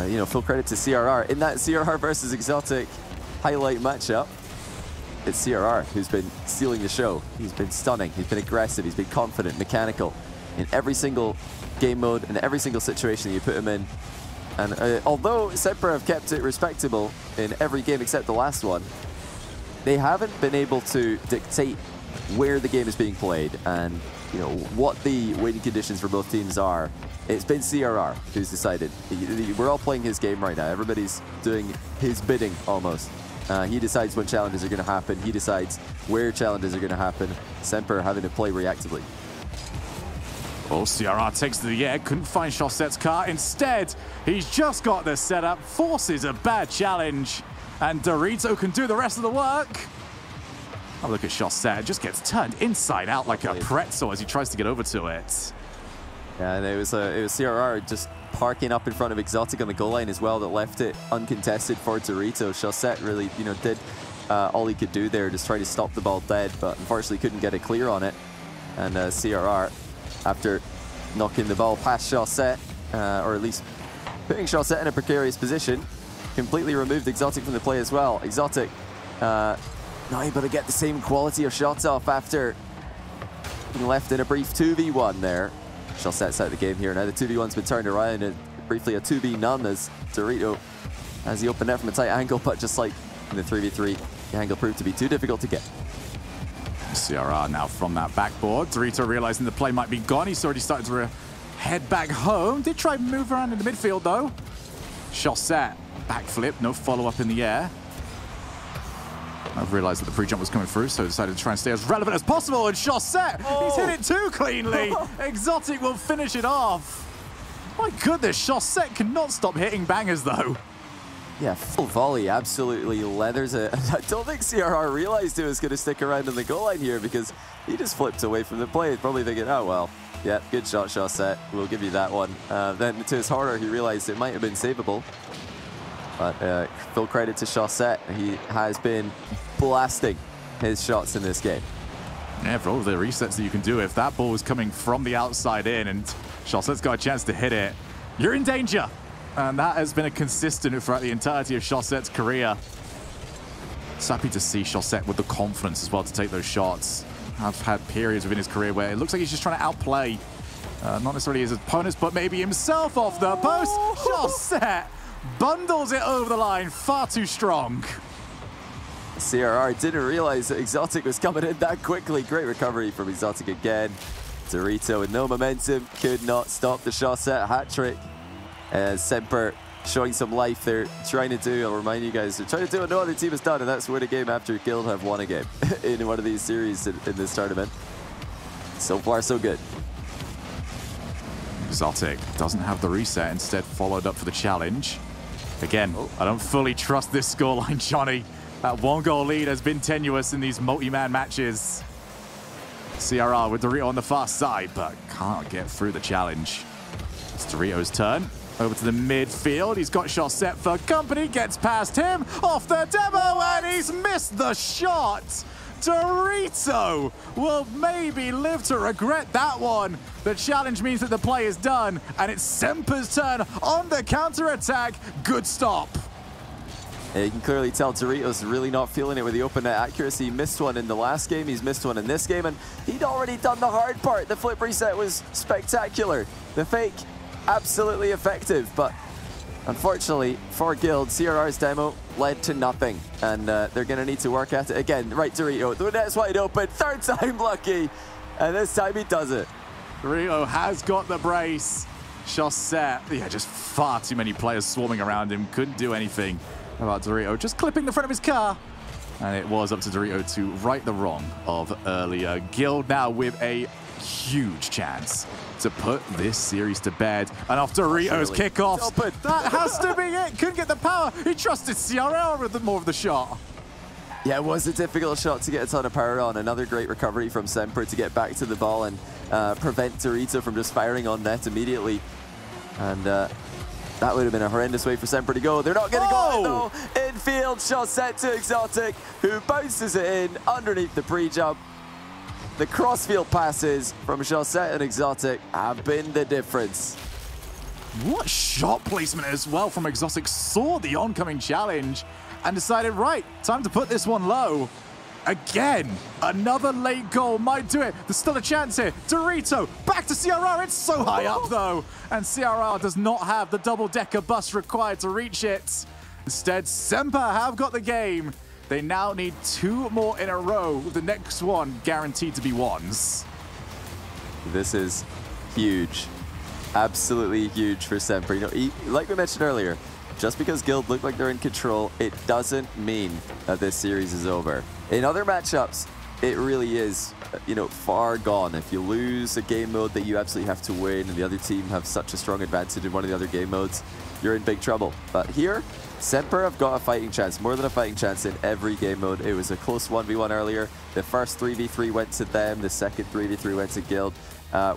You know, full credit to CRR. In that CRR versus Exotic highlight matchup, it's CRR who's been stealing the show. He's been stunning, he's been aggressive, he's been confident, mechanical in every single game mode, in every single situation you put him in. And although SMPR have kept it respectable in every game except the last one, they haven't been able to dictate where the game is being played and, you know, what the waiting conditions for both teams are. It's been CRR who's decided. We're all playing his game right now. Everybody's doing his bidding almost. He decides when challenges are going to happen. He decides where challenges are going to happen. SMPR having to play reactively. Oh, CRR takes to the air. Couldn't find Chaussette's car. Instead, he's just got the setup. Forces a bad challenge. And Dorito can do the rest of the work. Oh, look at Chaussette. Just gets turned inside out like a pretzel as he tries to get over to it. Yeah, and it was CRR just parking up in front of Exotic on the goal line as well that left it uncontested for Dorito. Chaussette really, you know, did all he could do there, just try to stop the ball dead, but unfortunately couldn't get it clear on it. And CRR, after knocking the ball past Chaussette, or at least putting Chaussette in a precarious position, completely removed Exotic from the play as well. Exotic not able to get the same quality of shots off after being left in a brief 2v1 there. Chaussette's out of the game here. Now the 2v1's been turned around and briefly a 2v none as Dorito has the open net from a tight angle, but just like in the 3v3, the angle proved to be too difficult to get. CRR now from that backboard. Dorito realizing the play might be gone. He's already started to head back home. Did try to move around in the midfield though. Chaussette, backflip, no follow-up in the air. I've realized that the pre-jump was coming through, so I decided to try and stay as relevant as possible. And Chaussette, he's hit it too cleanly. Exotic will finish it off. My goodness, Chaussette cannot stop hitting bangers, though. Yeah, full volley absolutely leathers it. I don't think CRR realized it was going to stick around on the goal line here because he just flipped away from the play, probably thinking, oh, well, yeah, good shot, Chaussette. We'll give you that one. Then to his horror, he realized it might have been savable. But full credit to Chaussette. He has been blasting his shots in this game. Yeah, for all of the resets that you can do, if that ball was coming from the outside in and Chaussette's got a chance to hit it, you're in danger. And that has been a consistent throughout the entirety of Chaussette's career. It's happy to see Chaussette with the confidence as well to take those shots. I've had periods within his career where it looks like he's just trying to outplay, not necessarily his opponents, but maybe himself off the post. Chaussette bundles it over the line, far too strong. CRR didn't realize that Exotic was coming in that quickly. Great recovery from Exotic again. Dorito with no momentum could not stop the Chaussette hat trick. SMPR showing some life. They're trying to do, I'll remind you guys, they're trying to do what no other team has done, and that's win a game after Guild have won a game in one of these series in this tournament. So far, so good. Exotic doesn't have the reset, instead followed up for the challenge. Again, I don't fully trust this scoreline, Johnny. That one-goal lead has been tenuous in these multi-man matches. CRR with Dorito on the far side, but can't get through the challenge. It's Dorito's turn. Over to the midfield. He's got Chaussette for company. Gets past him. Off the demo, and he's missed the shot. Dorito will maybe live to regret that one. The challenge means that the play is done, and it's SMPR's turn on the counter-attack. Good stop. Yeah, you can clearly tell Dorito's really not feeling it with the open net accuracy. He missed one in the last game, he's missed one in this game, and he'd already done the hard part. The flip reset was spectacular. The fake, absolutely effective, but unfortunately for Guild, CRR's demo led to nothing, and they're going to need to work at it again. Right, Dorito, the net's wide open, third time lucky, and this time he does it. Dorito has got the brace. Chaussette, yeah, just far too many players swarming around him, couldn't do anything. How about Dorito just clipping the front of his car? And it was up to Dorito to right the wrong of earlier. Guild now with a huge chance to put this series to bed. And off Dorito's kickoffs, that has to be it. Couldn't get the power. He trusted CRR with more of the shot. Yeah, it was a difficult shot to get a ton of power on. Another great recovery from SMPR to get back to the ball and prevent Dorito from just firing on net immediately. And that would have been a horrendous way for SMPR to go. They're not going to go though. Infield, Chaussette to Exotic, who bounces it in underneath the pre-jump. The crossfield passes from Chaussette and Exotic have been the difference. What shot placement as well from Exotic. Saw the oncoming challenge and decided, right, time to put this one low. Again, another late goal might do it. There's still a chance here. Dorito back to CRR. It's so high up though. And CRR does not have the double-decker bus required to reach it. Instead, SMPR have got the game. They now need 2 more in a row, with the next one guaranteed to be ones. This is huge. Absolutely huge for SMPR. You know, like we mentioned earlier, just because Guild look like they're in control, it doesn't mean that this series is over. In other matchups, it really is, you know, far gone. If you lose a game mode that you absolutely have to win and the other team have such a strong advantage in one of the other game modes, you're in big trouble. But here, SMPR have got a fighting chance, more than a fighting chance in every game mode. It was a close 1v1 earlier. The first 3v3 went to them. The second 3v3 went to Guild.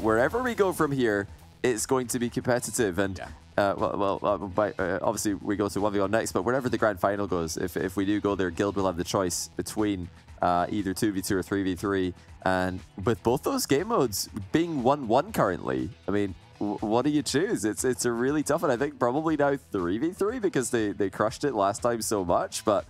Wherever we go from here, it's going to be competitive. And obviously we go to 1v1 next, but wherever the grand final goes, if we do go there, Guild will have the choice between either 2v2 or 3v3. And with both those game modes being 1-1 currently, I mean, what do you choose? It's a really tough one. I think probably now 3v3 because they crushed it last time so much. But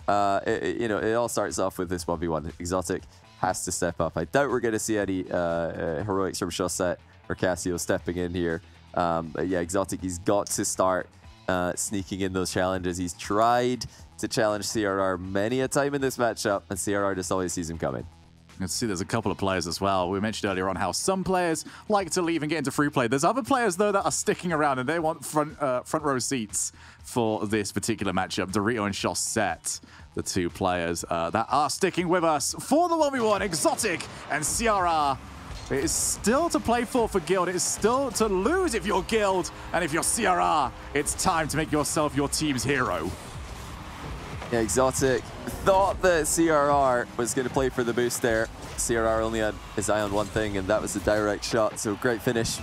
you know, it all starts off with this 1v1. Exotic has to step up. I doubt we're going to see any heroics from Chaussette or Casio stepping in here. But yeah, Exotic, he's got to start sneaking in those challenges. He's tried to challenge CRR many a time in this matchup, and CRR just always sees him coming. You can see there's a couple of players as well. We mentioned earlier on how some players like to leave and get into free play. There's other players, though, that are sticking around, and they want front row seats for this particular matchup. Dorito and Chaussette, the 2 players that are sticking with us for the 1v1. Exotic and CRR. It is still to play for Guild. It is still to lose if you're Guild. And if you're CRR, it's time to make yourself your team's hero. Yeah, Exotic thought that CRR was going to play for the boost there. CRR only had his eye on one thing, and that was the direct shot. So great finish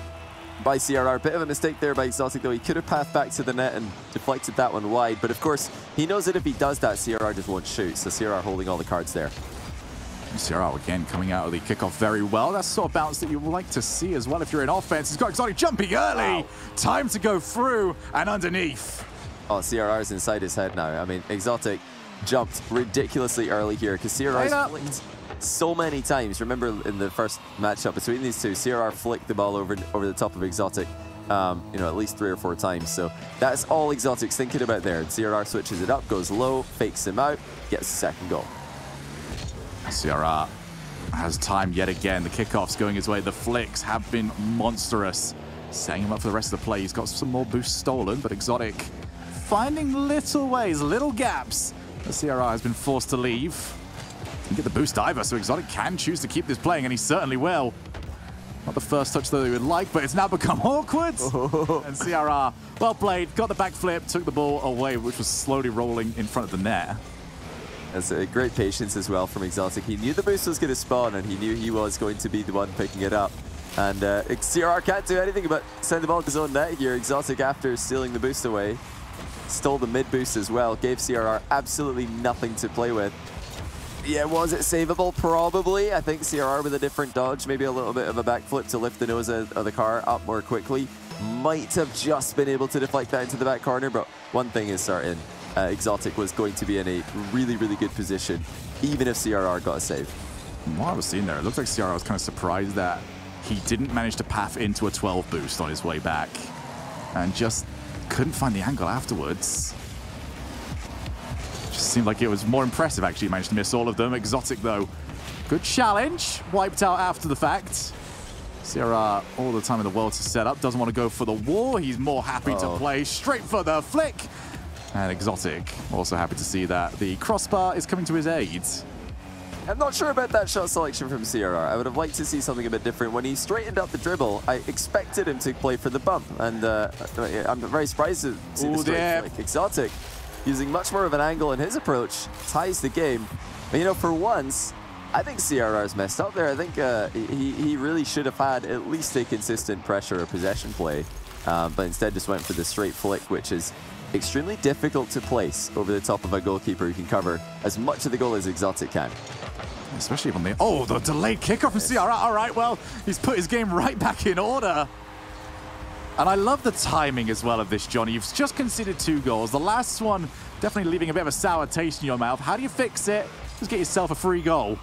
by CRR. Bit of a mistake there by Exotic, though. He could have passed back to the net and deflected that one wide. But of course, he knows that if he does that, CRR just won't shoot. So CRR holding all the cards there. CRR again coming out of the kickoff very well. That's the sort of bounce that you would like to see as well if you're in offense. He's got Exotic jumping early. Wow. Time to go through and underneath. Oh, CRR's inside his head now. I mean, Exotic jumped ridiculously early here because CRR's flicked so many times. Remember in the first matchup between these two, CRR flicked the ball over the top of Exotic, you know, at least 3 or 4 times. So that's all Exotic's thinking about there. And CRR switches it up, goes low, fakes him out, gets the second goal. CRR has time yet again. The kickoff's going his way. The flicks have been monstrous. Setting him up for the rest of the play. He's got some more boosts stolen, but Exotic finding little ways, little gaps. The CRR has been forced to leave. Didn't get the boost either, so Exotic can choose to keep this playing, and he certainly will. Not the first touch that he would like, but it's now become awkward. And CRR, well played, got the backflip, took the ball away, which was slowly rolling in front of the net. That's a great patience as well from Exotic. He knew the boost was going to spawn, and he knew he was going to be the one picking it up. And CRR can't do anything but send the ball to his own net here. Exotic, after stealing the boost away, stole the mid boost as well, gave CRR absolutely nothing to play with. Yeah, was it savable? Probably. I think CRR with a different dodge, maybe a little bit of a backflip to lift the nose of the car up more quickly, might have just been able to deflect that into the back corner. But one thing is certain, Exotic was going to be in a really, really good position, even if CRR got a save. From what I was seeing there, it looked like CRR was kind of surprised that he didn't manage to path into a 12 boost on his way back, and just couldn't find the angle afterwards. Just seemed like it was more impressive, actually. He managed to miss all of them. Exotic, though, good challenge. Wiped out after the fact. CRR, all the time in the world to set up. Doesn't want to go for the wall. He's more happy to play straight for the flick. And Exotic, also happy to see that the crossbar is coming to his aid. I'm not sure about that shot selection from CRR. I would have liked to see something a bit different. When he straightened up the dribble, I expected him to play for the bump. And I'm very surprised to see the straight flick. Exotic, using much more of an angle in his approach, ties the game. But, you know, for once, I think CRR's messed up there. I think he really should have had at least a consistent pressure or possession play. But instead just went for the straight flick, which is extremely difficult to place over the top of a goalkeeper who can cover as much of the goal as Exotic can. Especially when the delayed kickoff from CRR. All right, well, he's put his game right back in order. And I love the timing as well of this, Johnny. You've just conceded 2 goals. The last one definitely leaving a bit of a sour taste in your mouth. How do you fix it? Just get yourself a free goal.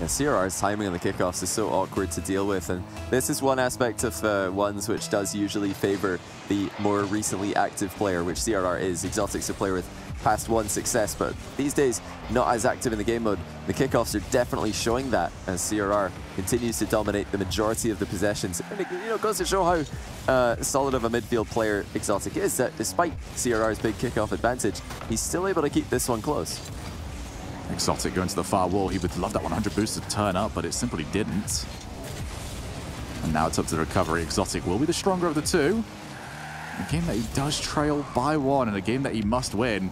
Yeah, CRR's timing on the kickoffs is so awkward to deal with, and this is one aspect of ones which does usually favor the more recently active player, which CRR is. Exotic's a player with past 1 success, but these days not as active in the game mode. The kickoffs are definitely showing that as CRR continues to dominate the majority of the possessions. And it, you know, goes to show how solid of a midfield player Exotic is, that despite CRR's big kickoff advantage, he's still able to keep this one close. Exotic going to the far wall. He would love that 100 boost to turn up, but it simply didn't. And now it's up to the recovery. Exotic will be the stronger of the two. A game that he does trail by 1, and a game that he must win.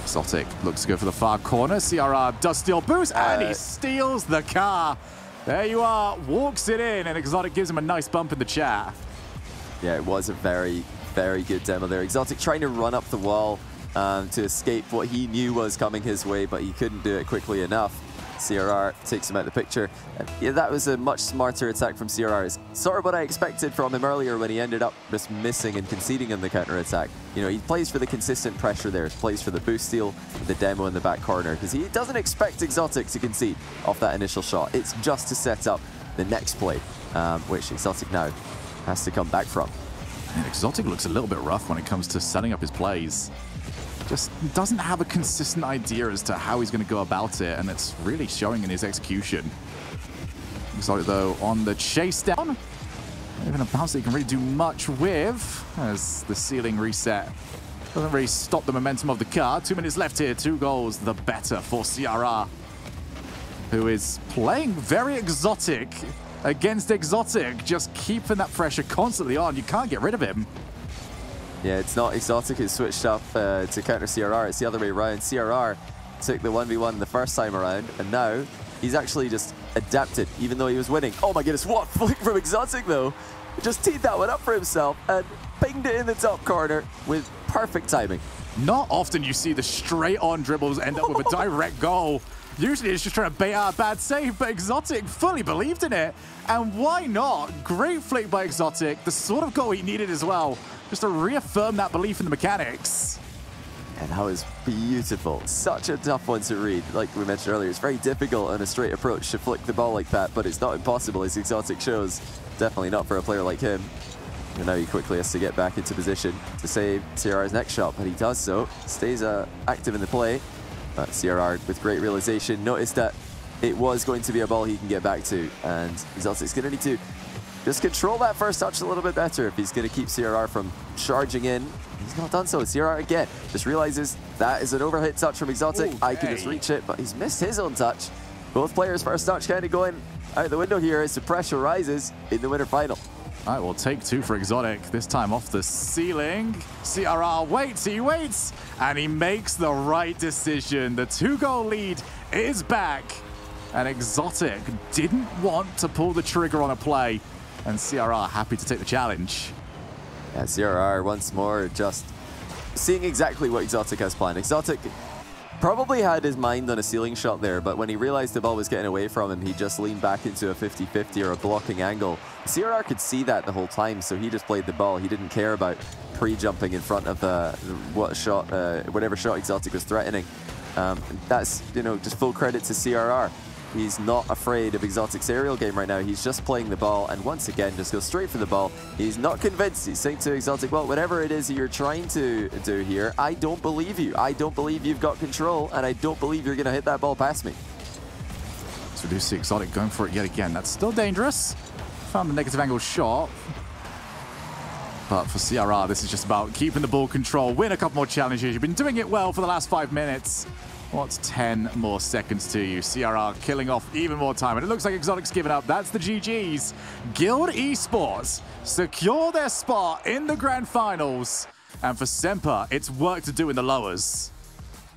Exotic looks to go for the far corner. CRR does steal boost, and he steals the car. There you are, walks it in, and Exotic gives him a nice bump in the chat. Yeah, it was a very, very good demo there. Exotic trying to run up the wall to escape what he knew was coming his way, but he couldn't do it quickly enough. CRR takes him out of the picture. And yeah, that was a much smarter attack from CRR. It's sort of what I expected from him earlier when he ended up just missing and conceding in the counter-attack. You know, he plays for the consistent pressure there. He plays for the boost steal, the demo in the back corner, because he doesn't expect Exotic to concede off that initial shot. It's just to set up the next play, which Exotic now has to come back from. And Exotic looks a little bit rough when it comes to setting up his plays. Just doesn't have a consistent idea as to how he's going to go about it, and it's really showing in his execution. Exotic, though, on the chase down. Not even a bounce that he can really do much with, as the ceiling reset doesn't really stop the momentum of the car. 2 minutes left here, 2 goals, the better for CRR. who is playing very exotic against exotic, just keeping that pressure constantly on. You can't get rid of him. Yeah, it's not exotic who switched up to counter CRR. It's the other way around. CRR took the 1v1 the first time around, and now he's actually just adapted, even though he was winning. Oh my goodness, what flick from exotic though. He just teed that one up for himself and pinged it in the top corner with perfect timing. Not often you see the straight-on dribbles end up with a direct goal. Usually it's just trying to bait out a bad save, but Exotic fully believed in it. And why not? Great flick by Exotic, the sort of goal he needed as well, just to reaffirm that belief in the mechanics. And that was beautiful. Such a tough one to read. Like we mentioned earlier, it's very difficult on a straight approach to flick the ball like that, but it's not impossible, as Exotic shows. Definitely not for a player like him. And now he quickly has to get back into position to save CRR's next shot, but he does so. Stays active in the play. But CRR, with great realization, noticed that it was going to be a ball he can get back to. And Exotic's going to need to just control that first touch a little bit better if he's going to keep CRR from charging in. He's not done so. CRR again just realizes that is an overhit touch from Exotic. I can just reach it, but he's missed his own touch. Both players' first touch kind of going out the window here as the pressure rises in the winter final. All right, we'll take two for Exotic, this time off the ceiling. CRR waits, he waits, and he makes the right decision. The 2-goal lead is back, and Exotic didn't want to pull the trigger on a play, and CRR happy to take the challenge. Yeah, CRR once more just seeing exactly what Exotic has planned. Exotic probably had his mind on a ceiling shot there, but when he realized the ball was getting away from him, he just leaned back into a 50-50 or a blocking angle. CRR could see that the whole time, so he just played the ball. He didn't care about pre-jumping in front of whatever shot Exotic was threatening. That's, you know, just full credit to CRR. He's not afraid of Exotic's aerial game right now. He's just playing the ball, and once again, just goes straight for the ball. He's not convinced. He's saying to Exotic, well, whatever it is that you're trying to do here, I don't believe you. I don't believe you've got control, and I don't believe you're going to hit that ball past me. So we do see Exotic going for it yet again. That's still dangerous. Found the negative angle shot. But for CRR, this is just about keeping the ball control, win a couple more challenges. You've been doing it well for the last 5 minutes. What's 10 more seconds to you? CRR killing off even more time. And it looks like Exotic's given up. That's the GGs. Guild Esports secure their spot in the grand finals. And for SMPR, it's work to do in the lowers.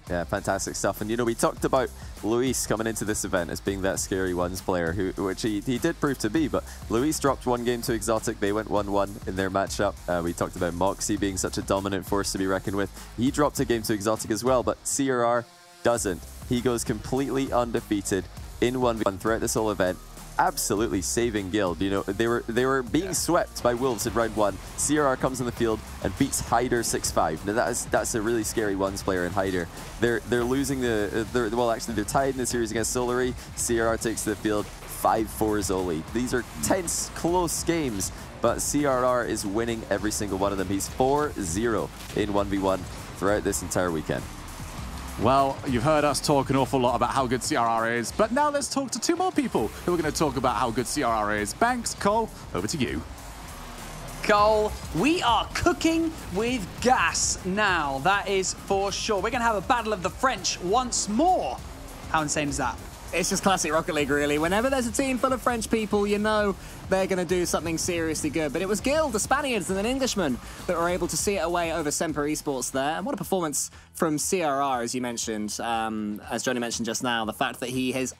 Yeah, fantastic stuff. And, you know, we talked about Luis coming into this event as being that scary ones player, which he did prove to be. But Luis dropped one game to Exotic. They went 1-1 in their matchup. We talked about Moxie being such a dominant force to be reckoned with. He dropped a game to Exotic as well, but CRR doesn't. He goes completely undefeated in 1v1 throughout this whole event, absolutely saving Guild. You know, they were being swept by Wolves in round 1. CRR comes on the field and beats Hyder 6-5. Now that's a really scary ones player in Hyder. They're losing well, actually they're tied in the series against Solary. CRR takes the field 5-4 Zoli. These are tense, close games, but CRR is winning every single one of them. He's 4-0 in 1v1 throughout this entire weekend. Well, you've heard us talk an awful lot about how good CRR is, but now let's talk to 2 more people who are going to talk about how good CRR is. Banks, Cole, over to you. Cole, we are cooking with gas now, that is for sure. We're going to have a battle of the French once more. How insane is that? It's just classic Rocket League, really. Whenever there's a team full of French people, you know they're going to do something seriously good. But it was Guild, the Spaniards, and an Englishman that were able to see it away over SMPR Esports there. And what a performance from CRR, as you mentioned. As Johnny mentioned just now, the fact that he has